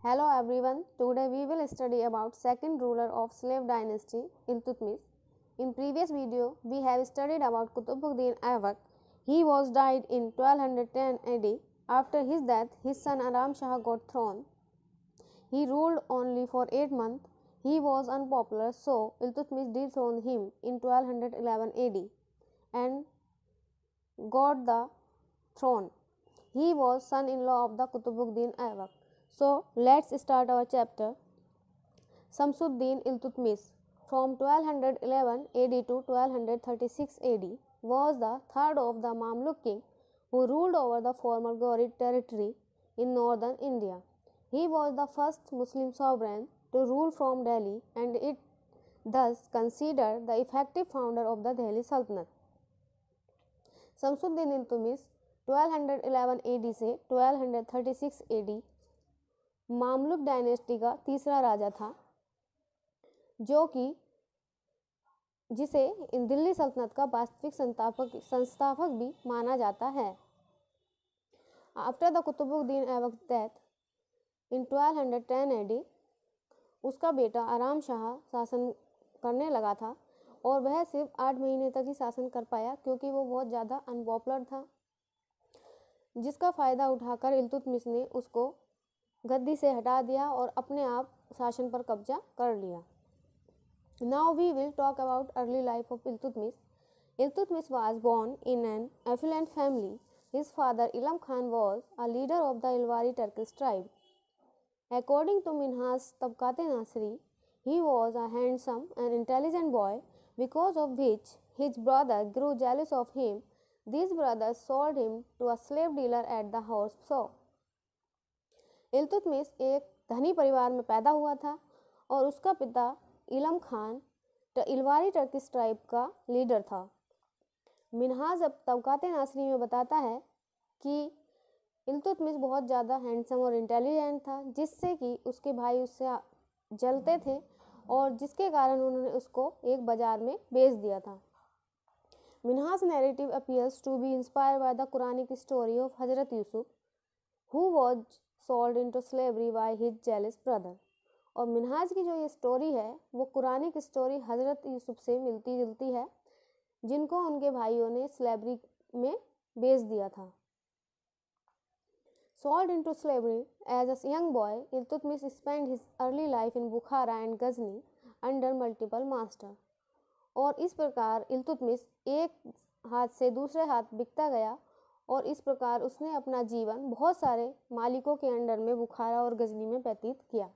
Hello everyone, today we will study about second ruler of slave dynasty Iltutmish. In previous video, we have studied about Qutbuddin Aibak. He was died in 1210 AD. After his death, his son Aram Shah got throne. He ruled only for 8 months. He was unpopular, so Iltutmish dethroned him in 1211 AD and got the throne. He was son-in-law of the Qutbuddin Aibak. So let's start our chapter. Samsuddin Iltutmish from 1211 AD to 1236 AD was the third of the Mamluk king who ruled over the former Ghurid territory in northern India. He was the first Muslim sovereign to rule from Delhi and it thus considered the effective founder of the Delhi Sultanate. Samsuddin Iltutmish 1211 AD से 1236 AD Mamluk dynasty का तीसरा राजा था, जो कि जिसे दिल्ली सल्तनत का वास्तविक संस्थापक भी माना जाता है. After the Qutbuddin Aibak death in 1210 AD उसका बेटा आराम शाह शासन करने लगा था और वह सिर्फ 8 महीने तक ही शासन कर पाया क्योंकि वो बहुत ज़्यादा अनपॉपुलर था, जिसका फ़ायदा उठाकर इल्तुतमिश ने उसको गद्दी से हटा दिया और अपने आप शासन पर कब्जा कर लिया. Now we will talk about early life of Iltutmish. Iltutmish was born in an affluent family. His father Ilam Khan was a leader of the इलवारी Turkish tribe. According to Minhaj Tabaqate Nasiri, he was a handsome and intelligent boy, because of which his brother grew jealous of him. These brothers sold him to a slave dealer at the horse show. Iltutmish एक धनी परिवार में पैदा हुआ था और उसका पिता इलम खान इलवारी टर्किश ट्राइब का लीडर था. मिन्हाज तबकाते नासरी में बताता है कि इल्तुतमिश बहुत ज़्यादा हैंडसम और इंटेलिजेंट था, जिससे कि उसके भाई उससे जलते थे और जिसके कारण उन्होंने उसको एक बाज़ार में बेच दिया था. Minhaj narrative appears to be inspired by the Quranic story of Hazrat Yusuf who was sold into slavery by his jealous brother. और मिन्हाज की जो ये स्टोरी है वो कुरानिक स्टोरी हज़रत यूसुफ से मिलती जुलती है, जिनको उनके भाइयों ने स्लेवरी में बेच दिया था. Sold into slavery as a young boy, Iltutmish spent his early life in Bukhara and Ghazni under multiple masters. और इस प्रकार इल्तुतमिश एक हाथ से दूसरे हाथ बिकता गया और इस प्रकार उसने अपना जीवन बहुत सारे मालिकों के अंडर में बुखारा और गजनी में व्यतीत किया.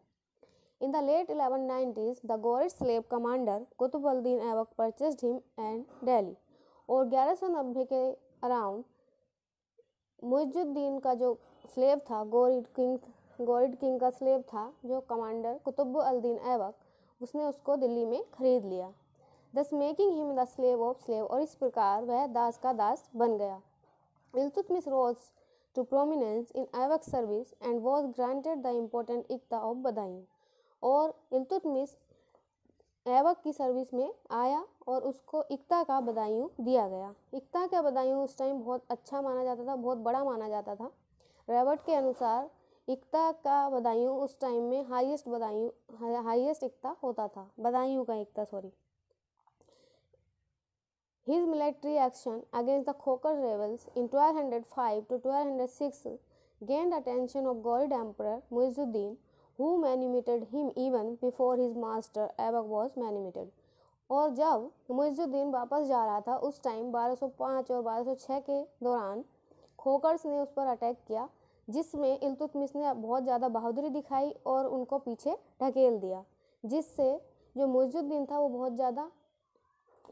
In the late 1190s, the Ghurid slave commander Qutbuddin Aibak purchased him and Delhi. और 1190 के अराउंड मुइजुद्दीन का जो स्लेव था, गौरिड किंग का स्लेव था, जो कमांडर कुतुबुद्दीन ऐबक, उसने उसको दिल्ली में खरीद लिया, thus making him the slave of slave. और इस प्रकार वह दास का दास बन गया. Iltutmish rose to prominence in Aibak service and was granted the important iqta of Budaun. और इल्तुतमिश ऐबक की सर्विस में आया और उसको इक्ता का बदायूं दिया गया. इक्ता का बदायूं उस टाइम बहुत अच्छा माना जाता था, बहुत बड़ा माना जाता था. रेवट के अनुसार इक्ता का बदायूं उस टाइम में हाईएस्ट इक्ता होता था, बदायूं का इक्ता sorry. His military action against the Khokar rebels in 1205 to 1206 gained attention of Ghurid Emperor Muizuddin, who manumitted him even before his master Aibak was manumitted. और जब मुइजुद्दीन वापस जा रहा था उस टाइम 1205 और 1206 के दौरान खोकर्स ने उस पर अटैक किया, जिसमें इल्तुतमिश ने बहुत ज़्यादा बहादुरी दिखाई और उनको पीछे ढकेल दिया, जिससे जो मुइजुद्दीन था वो बहुत ज़्यादा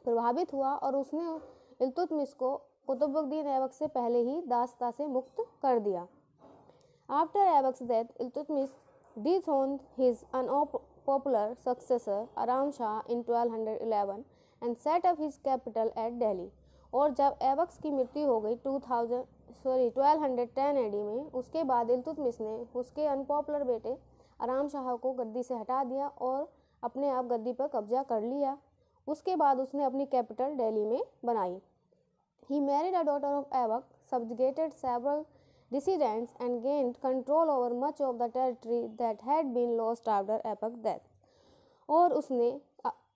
प्रभावित हुआ और उसने इल्तुतमिश को कुतुबुद्दीन ऐबक से पहले ही दासता से मुक्त कर दिया. After Aibak's death, Iltutmish dethroned his unpopular successor Aram Shah in 1211 and set up his capital at Delhi. और जब ऐबक्स की मृत्यु हो गई 1210 AD में, उसके बाद इल्तुतमिश ने उसके अनपॉपुलर बेटे आराम शाह को गद्दी से हटा दिया और अपने आप गद्दी पर कब्जा कर लिया. उसके बाद उसने अपनी कैपिटल दिल्ली में बनाई. He married a daughter of Aibak, subjugated several dissidents and gained control over much of the territory that had been lost after Aibak's death. और उसने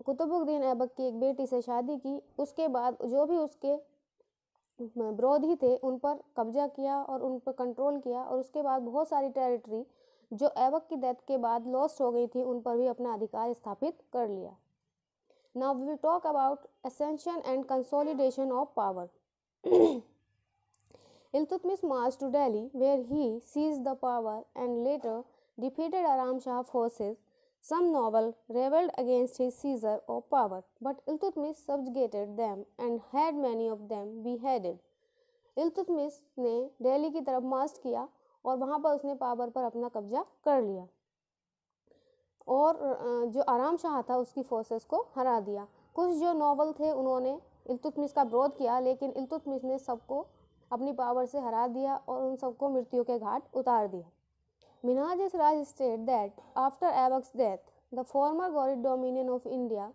कुतुबुद्दीन ऐबक की एक बेटी से शादी की, उसके बाद जो भी उसके विरोधी थे उन पर कब्जा किया और उन पर कंट्रोल किया, और उसके बाद बहुत सारी टेरिटरी जो ऐबक की डेथ के बाद लॉस्ट हो गई थी उन पर भी अपना अधिकार स्थापित कर लिया. Now we will talk about ascension and consolidation of power. Iltutmish marched to Delhi, where he seized the power and later defeated Aram Shah forces. Some nobles rebelled against his seizure of power, but Iltutmish subjugated them and had many of them beheaded. Iltutmish ने दिल्ली की तरफ मार्च किया और वहाँ पर उसने power पर अपना कब्जा कर लिया और जो आराम शाह था उसकी फोर्सेस को हरा दिया. कुछ जो नॉवल थे उन्होंने इल्तुतमिश का विरोध किया, लेकिन इल्तुतमिश ने सबको अपनी पावर से हरा दिया और उन सबको मृत्यु के घाट उतार दिया. Minhaj Siraj stated that after Aibak's death, the former Ghurid dominion of India,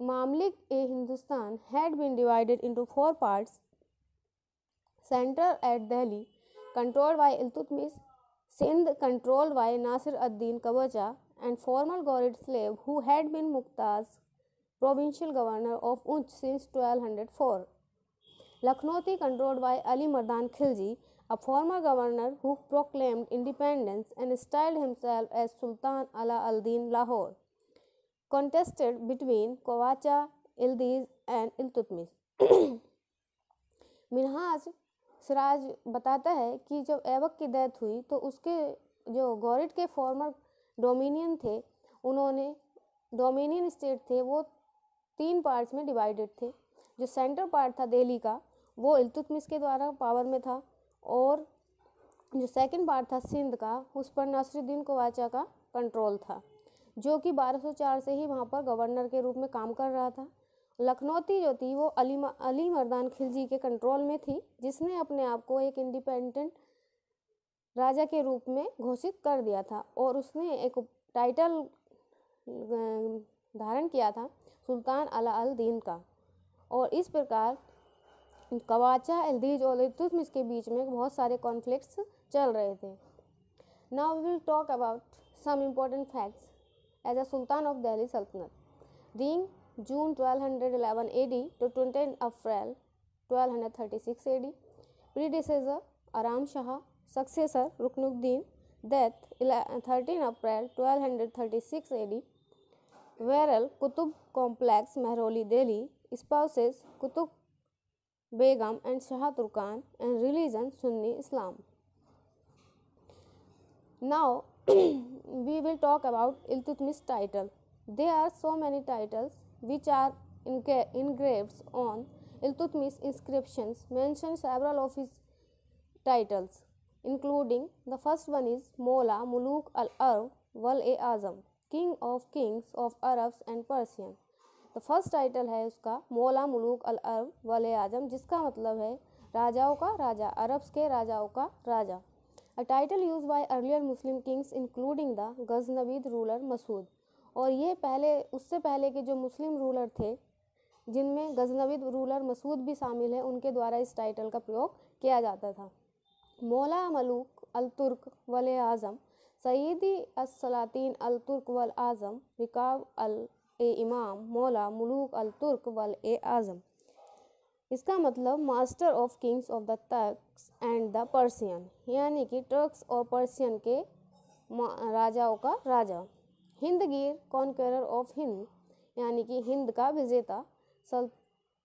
Mamlik-e-Hindustan, had been divided into 4 parts. Center at Delhi, controlled by Iltutmish, Sindh, controlled by Nasir ad-Din Kawaja, and former Ghurid slave who had been Muqta's provincial governor of Unch since 1204. Lakhnauti, controlled by Ali Mardan Khilji, a former governor who proclaimed independence and styled himself as Sultan Ala al-Din Lahore, contested between Kawacha, Ildiz and Iltutmish. Minhaj Siraj बताता है कि जब ऐबक की death हुई तो उसके जो गौरिड के फॉर्मर डोमिनियन थे, उन्होंने डोमिनियन स्टेट थे वो 3 पार्ट्स में डिवाइडेड थे. जो सेंटर पार्ट था दिल्ली का वो इल्तुतमिश के द्वारा पावर में था, और जो सेकंड पार्ट था सिंध का उस पर नसरुद्दीन कवाचा का कंट्रोल था, जो कि 1204 से ही वहाँ पर गवर्नर के रूप में काम कर रहा था. लखनौती जो थी वो अली मर्दान खिलजी के कंट्रोल में थी, जिसने अपने आप को एक इंडिपेंडेंट राजा के रूप में घोषित कर दिया था और उसने एक टाइटल धारण किया था सुल्तान अला अल दीन का. और इस प्रकार कवाचा, इल्दीज और इल्तुतमिश के बीच में बहुत सारे कॉन्फ्लिक्ट्स चल रहे थे. Now we will talk about some important facts as a sultan of Delhi Sultanate. Ring June 1211 AD to 20 April 1236 AD. Predecessor Aram Shah, successor Ruknuddin, death 13 April 1236 AD. Burial Qutub Complex, Mehroli, Delhi. Spouses Qutub Begum and Shah Turkan, and religion Sunni Islam. Now we will talk about Iltutmish title. There are so many titles which are engraved on Iltutmish inscriptions. Mention several of his titles, including the first one is Mola Muluk al-Arab wal-e-Azam, King of Kings of Arabs and Persian. The first title है उसका मोला मुलूक अल अरब वल आजम, जिसका मतलब है राजाओं का राजा, Arabs के राजाओं का राजा. A title used by earlier Muslim kings including the Ghaznavid ruler Masud. और ये उससे पहले के जो मुस्लिम रूलर थे जिनमें गजनविद रूलर मसूद भी शामिल है, उनके द्वारा इस टाइटल का प्रयोग किया जाता था. मौला मलूक अल तुर्क वल आज़म, सईदी अस-सलातीन अल तुर्क वल आज़म, रिकाब अल ए इमाम, मौला मुलूक अल तुर्क वल ए आज़म. इसका मतलब master of kings of the Turks and the Persian, यानी कि टर्क्स और पर्सियन के राजाओं का राजा. हिंदगीर कॉन्करर ऑफ हिंद, यानी कि हिंद का विजेता.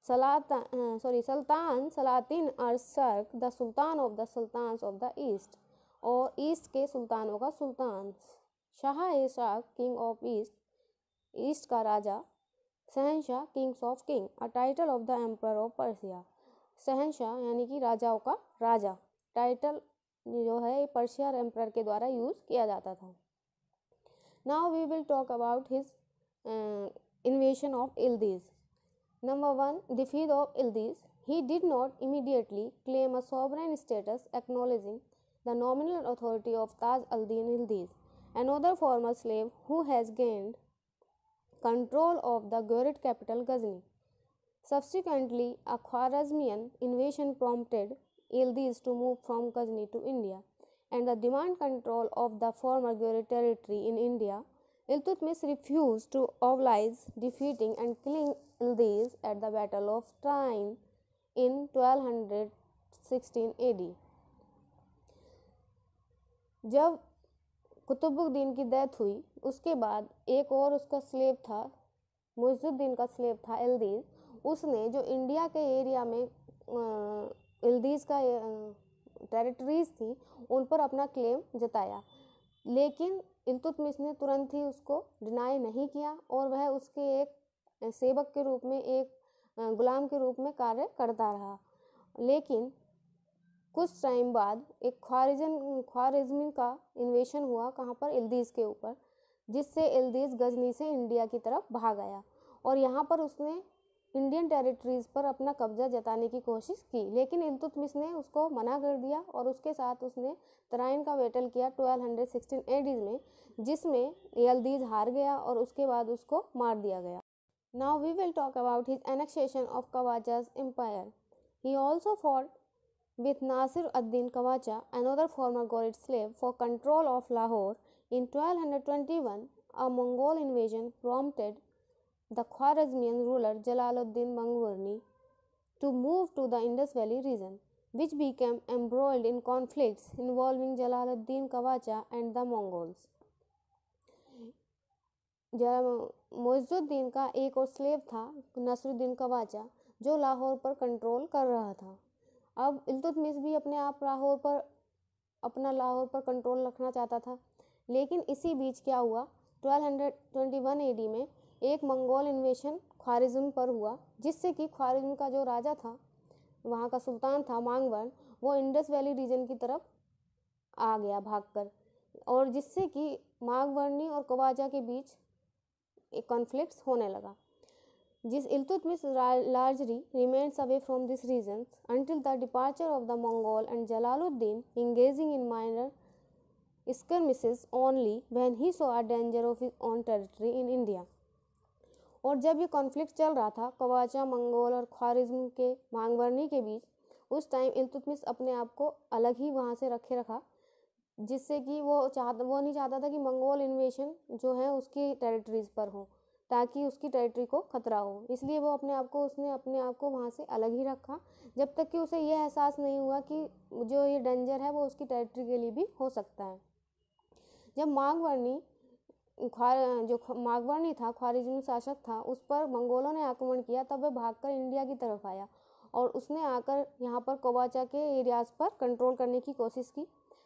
सुल्तान सलातीन अर्सर्क, the sultan of the sultans of the east, और ईस्ट के सुल्तानों का सुल्तान. शाह ए शाह, किंग ऑफ ईस्ट, ईस्ट का राजा. शहनशाह, kings of king, a title of the emperor of Persia. शहनशाह यानी कि राजाओं का राजा, टाइटल जो है पर्शिया एम्पर के द्वारा यूज़ किया जाता था. Now we will talk about his invasion of Ildiz. Number 1, defeat of Ildiz. He did not immediately claim a sovereign status, acknowledging the nominal authority of Taj al-Din Ildiz, another former slave who has gained control of the Ghurid capital Ghazni. Subsequently, a Khwarezmian invasion prompted Yildiz to move from Ghazni to India and the demand control of the former Ghuri territory in India, Iltutmish refused to oblige, defeating and killing Yildiz at the Battle of Tain in 1216 AD. जब कुतुबुद्दीन की death हुई उसके बाद एक और उसका slave था, मुइज़ुद्दीन का स्लेव था यल्दीज़, उसने जो इंडिया के एरिया में यल्दीज़ का टेरिटरीज़ थी उन पर अपना क्लेम जताया, लेकिन इल्तुतमिश ने तुरंत ही उसको डिनाई नहीं किया और वह उसके एक सेवक के रूप में, एक गुलाम के रूप में कार्य करता रहा। लेकिन कुछ टाइम बाद एक ख्वारिज़मी का इन्वेशन हुआ, कहाँ पर, यल्दीज़ के ऊपर, जिससे यल्दीज़ गजनी से इंडिया की तरफ भाग आया और यहाँ पर उसने इंडियन टेरिटरीज़ पर अपना कब्जा जताने की कोशिश की, लेकिन इल्तुतमिश ने उसको मना कर दिया और उसके साथ उसने तराइन का बैटल किया 1216 AD में, जिसमें यल्दीज़ हार गया और उसके बाद उसको मार दिया गया। Now we will talk about his annexation of Khwarazm empire. He also fought with Nasir ad-Din Qawacha, another former Ghurid slave, for control of Lahore. In 1221, a Mongol invasion prompted the Khwarezmian ruler Jalaluddin Mangwarni to move to the Indus Valley region, which became embroiled in conflicts involving Jalaluddin Qawacha and the Mongols. Muizuddin का एक और slave था नसरुद्दीन कवाचा, जो लाहौर पर control कर रहा था। अब इल्तुतमिश भी लाहौर पर कंट्रोल रखना चाहता था, लेकिन इसी बीच क्या हुआ, 1221 AD में एक मंगोल इन्वेशन ख्वारिज़्म पर हुआ, जिससे कि ख्वारिज़्म का जो राजा था, वहाँ का सुल्तान था मांगवर, वो इंडस वैली रीजन की तरफ आ गया भागकर, और जिससे कि मांगवर्नी और कवाचा के बीच एक कॉन्फ्लिक्ट होने लगा। जिस Iltutmish largely remains away from these regions until the departure of the Mongol and Jalaluddin, engaging in minor skirmishes only when he saw a danger of his own territory in India. और जब ये conflict चल रहा था कवाचा, Mongol और ख्वारिज़्म के मांगवर्नी के बीच, उस टाइम इल्तुतमिश अपने आप को अलग ही वहाँ से रखा, जिससे कि वो नहीं चाहता था कि मंगोल इन्वेशन जो है उसकी टेरिटरीज़ पर हो, ताकि उसकी टेरिटरी को खतरा हो। इसलिए वो उसने अपने आप को वहाँ से अलग ही रखा, जब तक कि उसे यह एहसास नहीं हुआ कि जो ये डेंजर है वो उसकी टेरिटरी के लिए भी हो सकता है। जब जो मांगवर्नी था, ख्वारिज़मी शासक था, उस पर मंगोलों ने आक्रमण किया, तब वह भागकर इंडिया की तरफ आया और उसने आकर यहाँ पर कवाचा के एरियाज़ पर कंट्रोल करने की कोशिश की,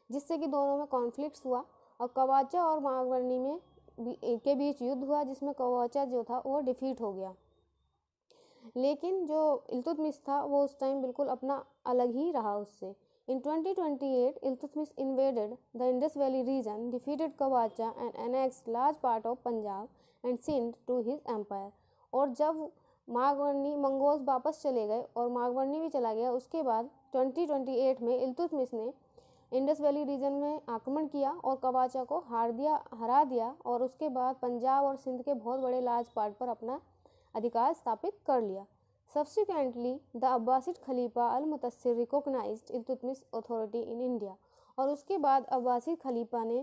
जिससे कि दोनों में कॉन्फ्लिक्ट्स हुआ और कवाचा और मांगवर्नी में के बीच युद्ध हुआ, जिसमें कवाचा जो था वो डिफीट हो गया। लेकिन जो इल्तुतमिश था वो उस टाइम बिल्कुल अपना अलग ही रहा उससे। In 2028, Iltutmish invaded the Indus Valley region, defeated Qawacha and annexed large part of Punjab and Sindh to his empire. और जब मागवर्नी मंगोल्स वापस चले गए और मागवर्नी भी चला गया, उसके बाद 2028 में इल्तुतमिश ने इंडस वैली रीजन में आक्रमण किया और कवाचा को हरा दिया और उसके बाद पंजाब और सिंध के बहुत बड़े लार्ज पार्ट पर अपना अधिकार स्थापित कर लिया। Subsequently, the Abbasid Khalifa al-Mutassir recognized Iltutmish authority in India. और उसके बाद अब्बासिद खलीफा ने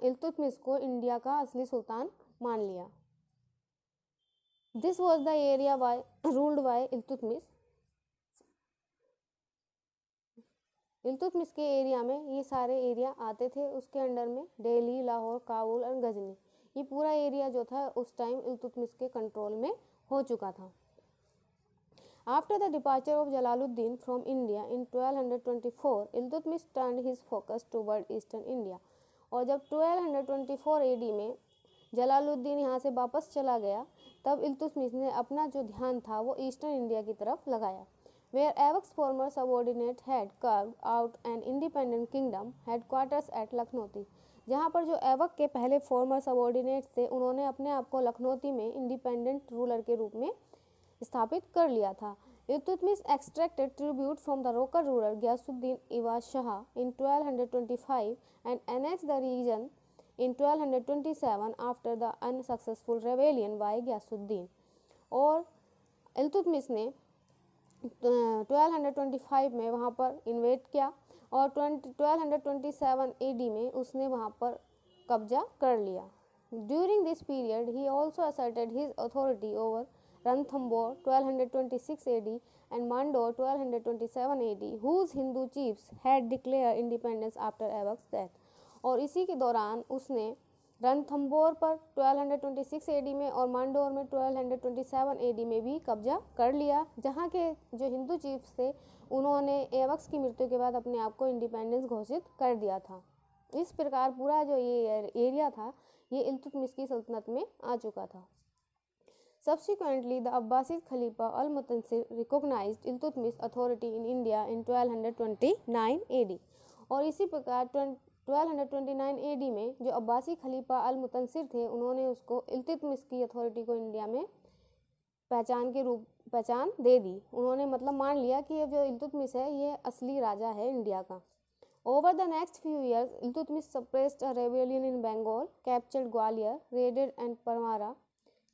इल्तुतमिश को इंडिया का असली सुल्तान मान लिया। This was the area ruled by Iltutmish. Iltutmish के एरिया में ये सारे एरिया आते थे, उसके अंडर में दिल्ली, लाहौर, काबुल और गजनी, ये पूरा एरिया जो था उस टाइम इल्तुतमिश के कंट्रोल में हो चुका था। After the departure of Jalaluddin from India in 1224, Iltutmish turned his focus toward eastern India. और जब 1224 AD में जलालुद्दीन यहाँ से वापस चला गया, तब इल्तुतमिश ने अपना जो ध्यान था वो ईस्टर्न इंडिया की तरफ लगाया, where Aivak's former subordinate had carved out an independent kingdom, headquarters at Lakhnauti. जहाँ पर जो ऐवक के पहले फॉर्मर सबॉर्डिनेट थे, उन्होंने अपने आप को लखनौती में इंडिपेंडेंट रूलर के रूप में स्थापित कर लिया था। Iltutmish extracted tribute from the local ruler Ghiyasuddin Iwaz Shah in 1225 and annexed the region in 1227 after the unsuccessful rebellion by Ghiyasuddin. और इल्तुतमिश ने 1225 में वहाँ पर इन्वेट किया और 1227 AD में उसने वहाँ पर कब्जा कर लिया। During this period he also asserted his authority over Ranthambore 1226 AD and Mandor 1227 AD, whose Hindu chiefs had declared independence after Aibak's death। और इसी के दौरान उसने रणथंबोर पर 1226 AD में और मांडोर में 1227 AD में भी कब्जा कर लिया, जहाँ के जो हिंदू चीफ्स थे उन्होंने ऐबक्स की मृत्यु के बाद अपने आप को इंडिपेंडेंस घोषित कर दिया था। इस प्रकार पूरा जो ये एरिया था ये इल्तुतमिश की सल्तनत में आ चुका था। Subsequently, the Abbasid Khalifa al-Mutansir recognized Iltutmish authority in India in 1229 AD। और इसी प्रकार 1229 AD में जो अब्बासी खलीफा अल-मुतंसिर थे उन्होंने उसको इल्तुतमिश की अथॉरिटी को इंडिया में पहचान दे दी। उन्होंने मतलब मान लिया कि ये जो इल्तुतमिश है ये असली राजा है इंडिया का। Over the next few years, Iltutmish suppressed a rebellion in Bengal, captured Gwalior, raided and Parmara,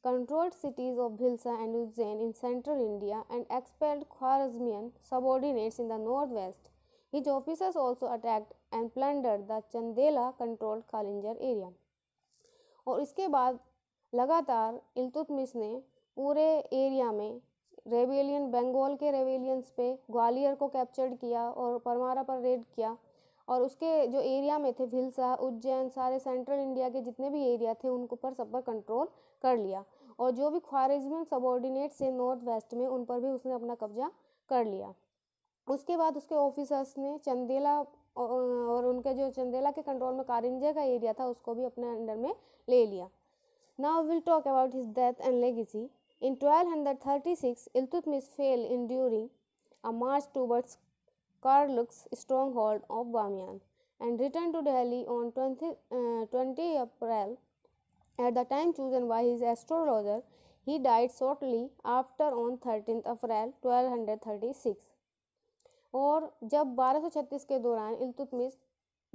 controlled cities of Bhilsa and Ujjain in central India, and expelled Khwarezmian subordinates in the northwest. His officers also attacked and plundered the Chandela-controlled Kalinjar area। और इसके बाद लगातार इल्तुतमिश ने पूरे area में rebellion, Bengal के rebellions पे ग्वालियर को कैप्चर्ड किया और परमारा पर रेड किया और उसके जो एरिया में थे भिलसा, उज्जैन, सारे सेंट्रल इंडिया के जितने भी एरिया थे उनको पर सब पर कंट्रोल कर लिया और जो भी ख्वारिज़मियन सबॉर्डिनेट से नॉर्थ वेस्ट में उन पर भी उसने अपना कब्जा कर लिया। उसके बाद उसके ऑफिसर्स ने चंदेला और उनके जो चंदेला के कंट्रोल में कारिंजे का एरिया था उसको भी अपने अंडर में ले लिया। Now will talk about his death and legacy. In 1236, Iltutmish fell during a march towards Karluk's stronghold of Bamiyan and returned to Delhi on 20 April. At the time chosen by his astrologer, he died shortly after on 13 April 1236। और जब 1236 के दौरान इल्तुतमिश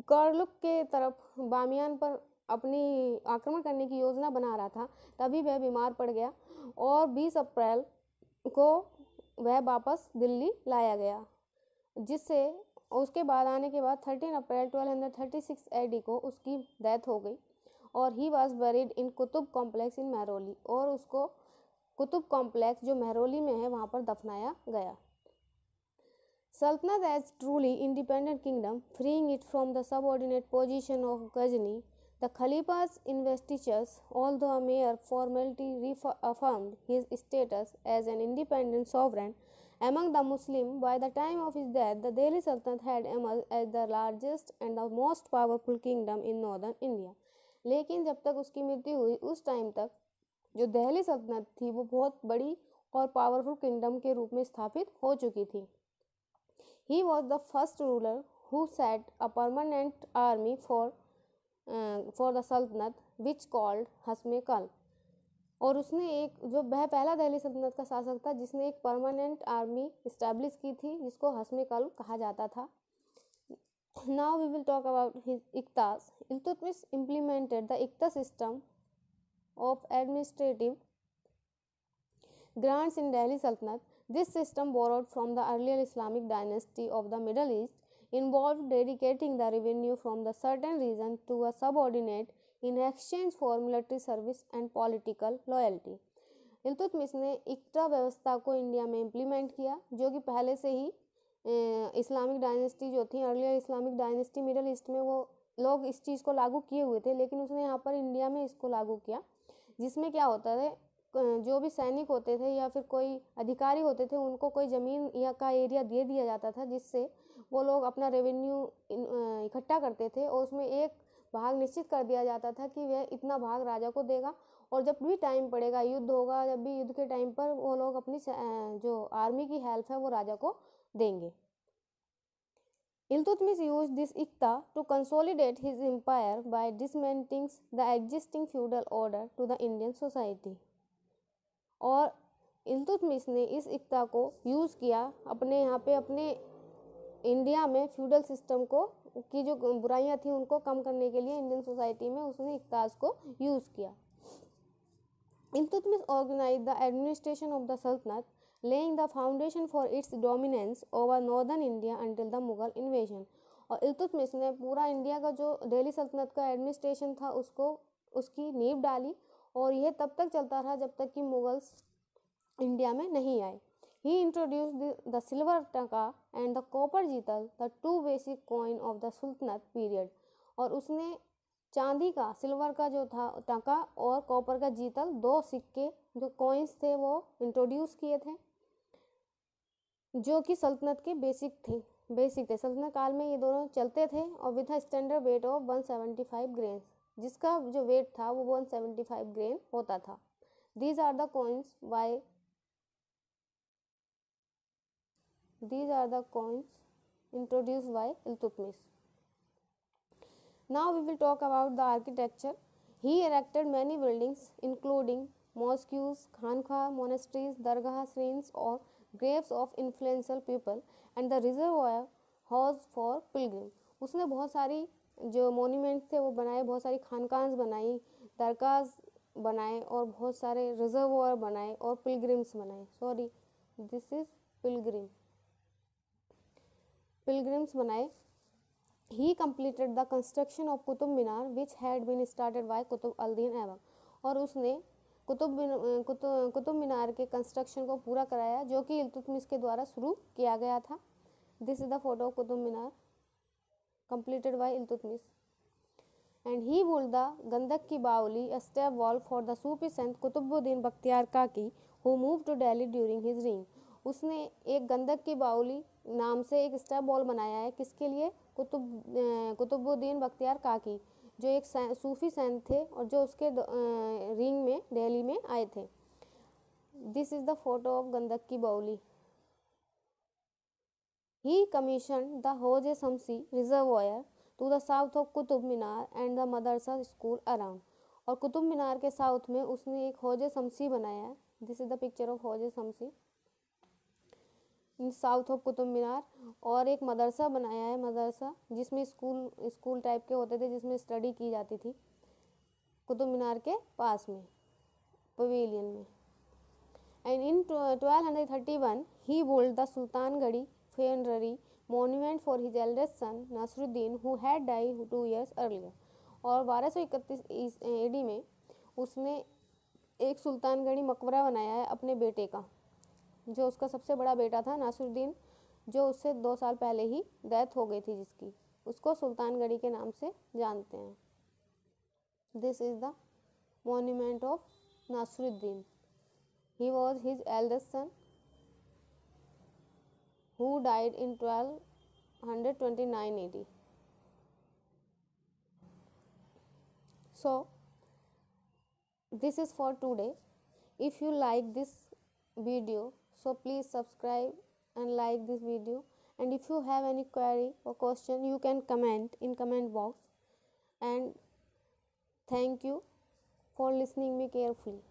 कार्लुक के तरफ Bamiyan पर अपनी आक्रमण करने की योजना बना रहा था तभी वह बीमार पड़ गया और 20 अप्रैल को वह वापस दिल्ली लाया गया, जिससे उसके बाद आने के बाद 13 अप्रैल 1236 AD को उसकी डेथ हो गई और he was buried in Qutub complex in Mehrauli और उसको कुतुब कॉम्प्लेक्स जो महरौली में है वहाँ पर दफनाया गया। Sultanate as truly independent kingdom, freeing it from the subordinate position of Ghazni, the Khalifa's investitures, although a mere formality, reaffirmed his status as an independent sovereign among the Muslims. By the time of his death, the Delhi Sultanate had emerged as the largest and the most powerful kingdom in northern India। लेकिन जब तक उसकी मृत्यु हुई उस time तक जो दिल्ली सल्तनत थी वो बहुत बड़ी और पावरफुल किंगडम के रूप में स्थापित हो चुकी थी। He was the first ruler who set a permanent army for the Sultanate, which called हस्मे कल। और उसने एक जो वह पहला दिल्ली सल्तनत का शासक था जिसने एक परमानेंट आर्मी इस्टेब्लिश की थी जिसको हस्मे कल कहा जाता था। Now we will talk about his iktas। Iltutmish implemented the ikta system of administrative grants in Delhi Sultanate। This system, borrowed from the earlier Islamic dynasty of the Middle East, involved dedicating the revenue from the certain region to a subordinate in exchange for military service and political loyalty। Iltutmish ने इक्टा व्यवस्था को India में implement किया जो कि पहले से ही Islamic dynasty जो थी earlier Islamic dynasty middle east में वो लोग इस चीज़ को लागू किए हुए थे, लेकिन उसने यहाँ पर इंडिया में इसको लागू किया जिसमें क्या होता है जो भी सैनिक होते थे या फिर कोई अधिकारी होते थे उनको कोई ज़मीन या का एरिया दे दिया जाता था जिससे वो लोग अपना रेवेन्यू इकट्ठा करते थे और उसमें एक भाग निश्चित कर दिया जाता था कि वह इतना भाग राजा को देगा और जब भी टाइम पड़ेगा युद्ध होगा जब भी युद्ध के टाइम पर वो लोग अपनी जो आर्मी की हेल्प है वो राजा को देंगे। Iltutmish used this ikta to consolidate his empire by dismantling the existing feudal order to the Indian society। और इल्तुतमिश ने इस इक्ता को यूज़ किया अपने यहाँ पे अपने इंडिया में फ्यूडल सिस्टम को की जो बुराइयाँ थी उनको कम करने के लिए इंडियन सोसाइटी में उसने इक्तास को यूज़ किया। Iltutmish organised the administration of the saltanat laying the foundation for its dominance over northern India until the Mughal invasion। और इल्तुतमिश ने पूरा इंडिया का जो दिल्ली सल्तनत का एडमिनिस्ट्रेशन था उसकी नींव डाली, और यह तब तक चलता रहा जब तक कि मुगल्स इंडिया में नहीं आए। He introduced the silver taka and the copper जीतल, the two basic coin of the Sultanate period। और उसने चांदी का, सिल्वर का जो था टका और कॉपर का जीतल, दो सिक्के जो कॉइन्स थे वो इंट्रोड्यूस किए थे, जो कि सल्तनत के बेसिक थे। सल्तनत काल में ये दोनों चलते थे, और with a standard weight of 175 grain, जिसका जो वेट था वो 175 ग्रेन होता था। These are the coins introduced by Iltutmish। Now we will talk about the architecture। He erected many buildings including mosques, khanqah, monasteries, dargah, shrines or graves of influential people and the reservoir house for pilgrim। उसने बहुत सारी जो monuments थे वो बनाए, बहुत सारी खानकाज बनाई, दरगाह बनाए और बहुत सारे रिजर्वोयर बनाए और पिलग्रिम्स बनाए। सॉरी, दिस इज पिलग्रिम्स बनाए। He completed the construction of Qutub Minar which had been started by Qutub al-Din Aibak. और उसने कुतुब मीनार के कंस्ट्रक्शन को पूरा कराया, जो कि इल्तुतमिश के द्वारा शुरू किया गया था। This is the photo of Qutub Minar completed by Iltutmish। And he built the गंधक की बावली, a step wall for the Sufi saint Qutubuddin Bakhtiyar काकी who moved to Delhi during his reign। उसने एक गंधक की बावली नाम से एक स्टेप वॉल बनाया है, किसके लिए? कुतुबुद्दीन बख्तियार काकी, जो एक सूफी सेंट थे और जो उसके रिंग में दिल्ली में आए थे। This is the photo of गंधक की बावली। He commissioned the Hauj-e-Shamsi reservoir to the south of Qutub Minar and the madrasa school around। और कुतुब मीनार के साउथ में उसने एक हौज-ए-शम्सी बनाया है। This is the picture of Hauz-e-Shamsi in south of Qutub Minar. और एक मदरसा बनाया है, मदरसा जिसमें स्कूल टाइप के होते थे, जिसमें स्टडी की जाती थी, कुतुब मीनार के पास में पवेलियन में। And in 1231 he built the Sultangarhi funerary monument for his eldest son Nasruddin who had died 2 years earlier। और 1231 AD में उसने एक सुल्तानगढ़ी मकबरा बनाया है अपने बेटे का, जो उसका सबसे बड़ा बेटा था नासरुद्दीन, जो उससे 2 साल पहले ही डेथ हो गई थी, जिसकी उसको सुल्तानगढ़ी के नाम से जानते हैं। This is the monument of Nasruddin. He was his eldest son who died in 1229 AD। So this is for today। If you like this video, so please subscribe and like this video, and if you have any query or question, you can comment in comment box। And thank you for listening me carefully।